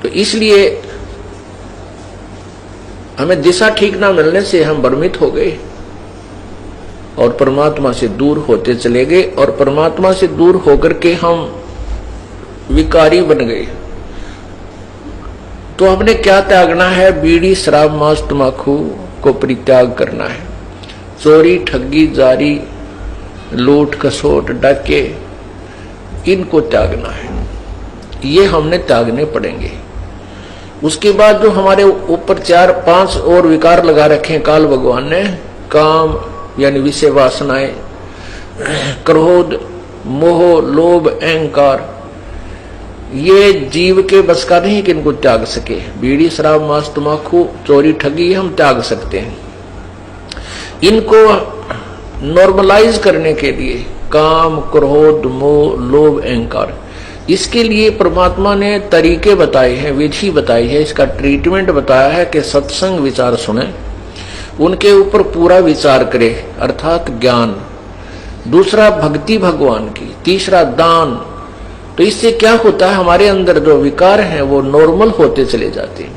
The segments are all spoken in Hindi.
तो इसलिए हमें दिशा ठीक ना मिलने से हम भ्रमित हो गए और परमात्मा से दूर होते चले गए, और परमात्मा से दूर होकर के हम विकारी बन गए। तो हमने क्या त्यागना है? बीड़ी, शराब, मांस, तंबाकू को परित्याग करना है। चोरी, ठगी, जारी, लूट, खसोट, डाके, इनको त्यागना है। ये हमने त्यागने पड़ेंगे। उसके बाद जो हमारे ऊपर 4-5 और विकार लगा रखे हैं काल भगवान ने, काम यानी विषय वासनाएं, क्रोध, मोह, लोभ, अहंकार, ये जीव के बस का नहीं कि इनको त्याग सके। बीड़ी, शराब, मांस, तंबाकू, चोरी, ठगी हम त्याग सकते हैं। इनको नॉर्मलाइज करने के लिए काम, क्रोध, मोह, लोभ, अहंकार, इसके लिए परमात्मा ने तरीके बताए हैं, विधि बताई है, इसका ट्रीटमेंट बताया है कि सत्संग विचार सुने, उनके ऊपर पूरा विचार करे, अर्थात ज्ञान। दूसरा भक्ति भगवान की, तीसरा दान। तो इससे क्या होता है? हमारे अंदर जो विकार हैं वो नॉर्मल होते चले जाते हैं।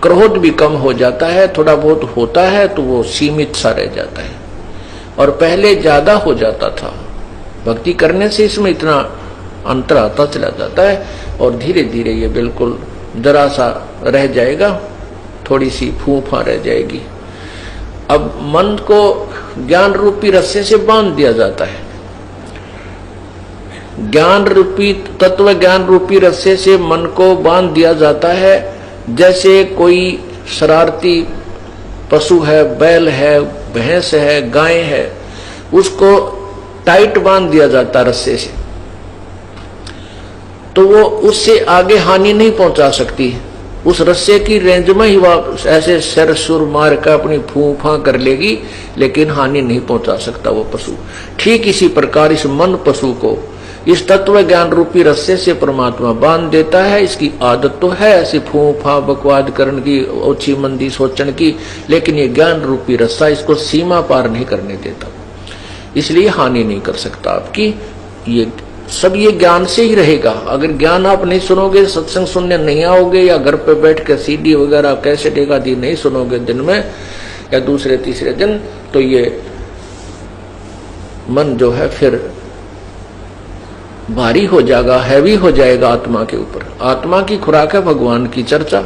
क्रोध भी कम हो जाता है, थोड़ा बहुत होता है तो वो सीमित सा रह जाता है, और पहले ज्यादा हो जाता था। भक्ति करने से इसमें इतना अंतर आता चला जाता है, और धीरे धीरे ये बिल्कुल जरा सा रह जाएगा, थोड़ी सी फूफा रह जाएगी। अब मन को ज्ञान रूपी रस्से से बांध दिया जाता है। ज्ञान रूपी, तत्व ज्ञान रूपी रस्से से मन को बांध दिया जाता है। जैसे कोई शरारती पशु है, बैल है, भैंस है, गाय है, उसको टाइट बांध दिया जाता है रस्से से, तो वो उससे आगे हानि नहीं पहुंचा सकती। उस रस्से की रेंज में ही वह ऐसे सिर सुर मार कर अपनी फूफा कर लेगी, लेकिन हानि नहीं पहुंचा सकता वो पशु। ठीक इसी प्रकार इस मन पशु को इस तत्व ज्ञान रूपी रस्से से परमात्मा बांध देता है। इसकी आदत तो है ऐसी फूफा बकवाद करने की, ओछी मंदी सोचने की, लेकिन ये ज्ञान रूपी रस्सा इसको सीमा पार नहीं करने देता, इसलिए हानि नहीं कर सकता आपकी। ये सब ये ज्ञान से ही रहेगा। अगर ज्ञान आप नहीं सुनोगे, सत्संग सुनने नहीं आओगे, या घर पे बैठ के सीडी वगैरह कैसेट एक आदि नहीं सुनोगे दिन में या दूसरे तीसरे दिन, तो ये मन जो है फिर भारी हो जाएगा, हैवी हो जाएगा आत्मा के ऊपर। आत्मा की खुराक है भगवान की चर्चा,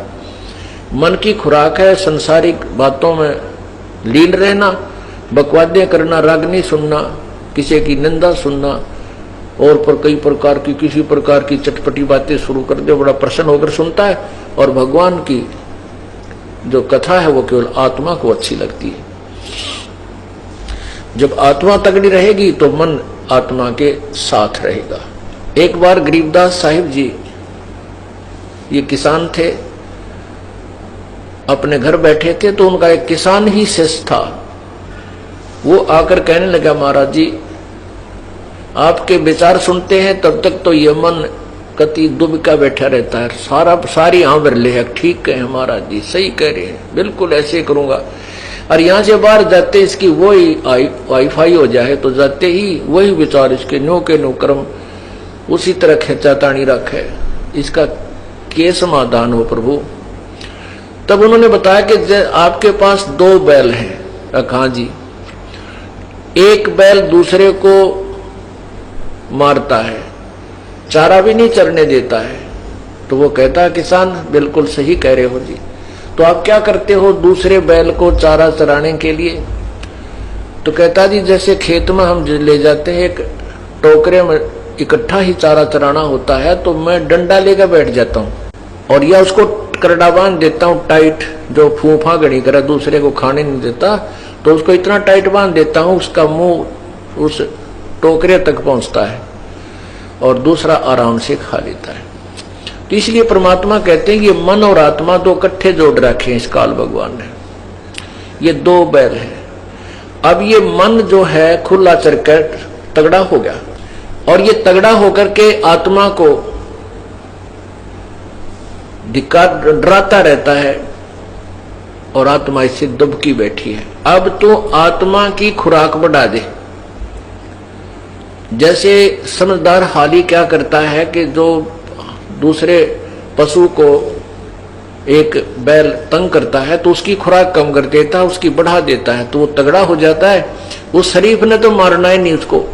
मन की खुराक है संसारिक बातों में लीन रहना, बकवादें करना, राग नहीं सुनना, किसी की निंदा सुनना, और पर कई प्रकार की किसी प्रकार की चटपटी बातें शुरू कर दे, बड़ा प्रसन्न होकर सुनता है। और भगवान की जो कथा है वो केवल आत्मा को अच्छी लगती है। जब आत्मा तगड़ी रहेगी तो मन आत्मा के साथ रहेगा। एक बार गरीबदास साहिब जी, ये किसान थे, अपने घर बैठे थे, तो उनका एक किसान ही शिष्य था। वो आकर कहने लगा, महाराज जी आपके विचार सुनते हैं तब तक तो ये मन कति दुबका बैठा रहता है, सारी आंवर ले है। ठीक है महाराज जी, सही कह रहे हैं, बिल्कुल ऐसे करूंगा। और यहाँ से बाहर जाते इसकी वही वाईफाई हो जाए, तो जाते ही वही विचार इसके नो के नो कर्म उसी तरह खेचा तानी रखे, इसका के समाधान हो प्रभु। तब उन्होंने बताया कि आपके पास 2 बैल हैं। हाँ जी। एक बैल दूसरे को मारता है, चारा भी नहीं चरने देता है। तो वो कहता है, किसान बिल्कुल सही कह रहे हो जी, तो आप क्या करते हो दूसरे बैल को चारा चराने के लिए? तो कहता जी जैसे खेत में हम ले जाते हैं, एक टोकरे में इकट्ठा ही चारा चराना होता है, तो मैं डंडा लेकर बैठ जाता हूँ, और या उसको करड़ा बांध देता हूँ टाइट, जो फूफा गणी करे दूसरे को खाने नहीं देता, तो उसको इतना टाइट बांध देता हूँ उसका मुंह उस टोकरे तक पहुंचता है, और दूसरा आराम से खा लेता है। तो इसलिए परमात्मा कहते हैं ये मन और आत्मा 2 इकट्ठे जोड़ रखे हैं इस काल भगवान ने। ये 2 बैल है। अब ये मन जो है खुला चरकर तगड़ा हो गया, और ये तगड़ा होकर के आत्मा को डराता रहता है, और आत्मा इससे दबकी बैठी है। अब तो आत्मा की खुराक बढ़ा दे। जैसे समझदार हाली क्या करता है कि जो दूसरे पशु को एक बैल तंग करता है तो उसकी खुराक कम कर देता है, उसकी बढ़ा देता है, तो वो तगड़ा हो जाता है। उस शरीफ ने तो मारना ही नहीं उसको।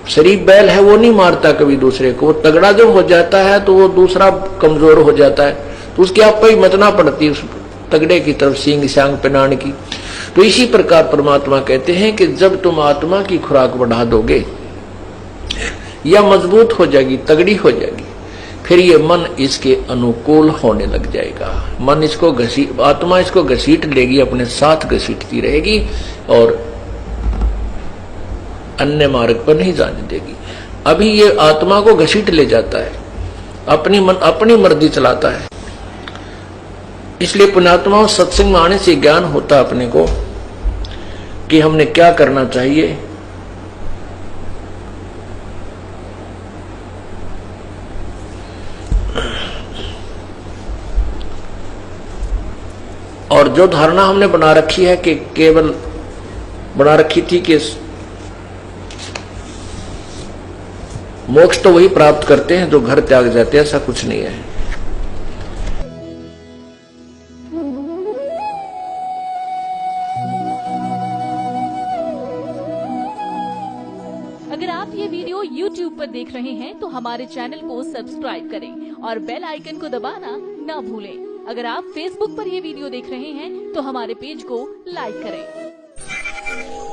शरीफ बैल है वो नहीं मारता कभी दूसरे को। वो तगड़ा जब हो जाता है तो वो दूसरा कमजोर हो जाता है, तो उसकी आप ही मतना पड़ती है उस तगड़े की तरफ सींग सांग पहनाने की। तो इसी प्रकार परमात्मा कहते हैं कि जब तुम आत्मा की खुराक बढ़ा दोगे या मजबूत हो जाएगी, तगड़ी हो जाएगी, फिर ये मन इसके अनुकूल होने लग जाएगा। मन इसको आत्मा इसको घसीट लेगी, अपने साथ घसीटती रहेगी और अन्य मार्ग पर नहीं जाने देगी। अभी ये आत्मा को घसीट ले जाता है, अपनी मर्जी चलाता है। इसलिए पुण्यात्माओं, सत्संग में आने से ज्ञान होता अपने को कि हमने क्या करना चाहिए। और जो धारणा हमने बना रखी है कि केवल बना रखी थी कि मोक्ष तो वही प्राप्त करते हैं जो घर त्याग जाते हैं, ऐसा कुछ नहीं है। अगर आप ये वीडियो YouTube पर देख रहे हैं तो हमारे चैनल को सब्सक्राइब करें और बेल आइकन को दबाना ना भूलें। अगर आप Facebook पर ये वीडियो देख रहे हैं तो हमारे पेज को लाइक करें।